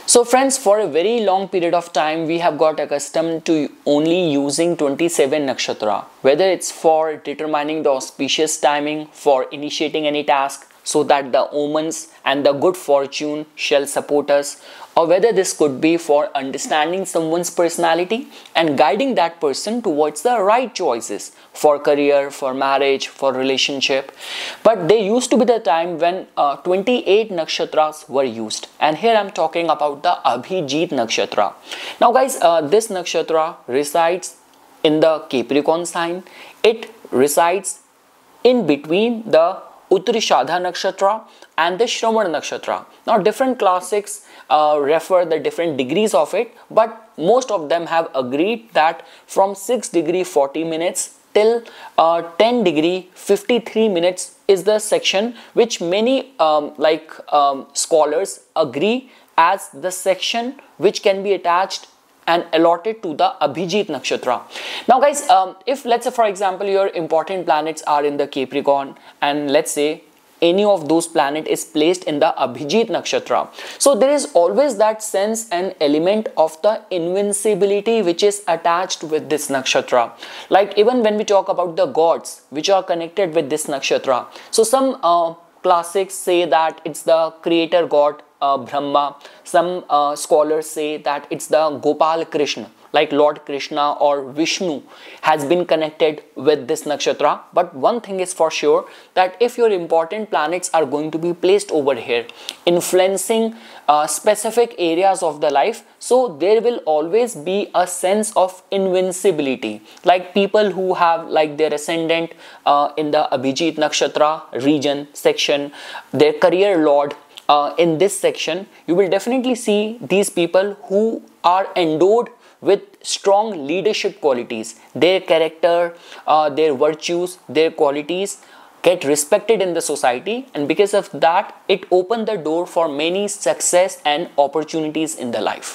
So friends, for a very long period of time, we have got accustomed to only using 27 nakshatra, whether it's for determining the auspicious timing for initiating any task so that the omens and the good fortune shall support us, or whether this could be for understanding someone's personality and guiding that person towards the right choices for career, for marriage, for relationship. But there used to be the time when 28 nakshatras were used, and here I'm talking about the Abhijit nakshatra. Now guys, this nakshatra resides in the Capricorn sign. It resides in between the Uttarishadha nakshatra and the Shravan nakshatra. Now different classics refer the different degrees of it, but most of them have agreed that from 6 degree 40 minutes till 10 degree 53 minutes is the section which many scholars agree as the section which can be attached and allotted to the Abhijit nakshatra. Now guys, if let's say for example your important planets are in the Capricorn, and let's say any of those planet is placed in the Abhijit nakshatra, so there is always that sense and element of the invincibility which is attached with this nakshatra. Like even when we talk about the gods which are connected with this nakshatra, so some classics say that it's the creator god Brahma. Some scholars say that it's the Gopal Krishna, like Lord Krishna or Vishnu has been connected with this nakshatra. But one thing is for sure, that if your important planets are going to be placed over here, influencing specific areas of the life, so there will always be a sense of invincibility. Like people who have like their ascendant in the Abhijit nakshatra region section, their career lord in this section, you will definitely see these people who are endowed with strong leadership qualities. Their character, their virtues, their qualities get respected in the society, and because of that it opened the door for many success and opportunities in the life.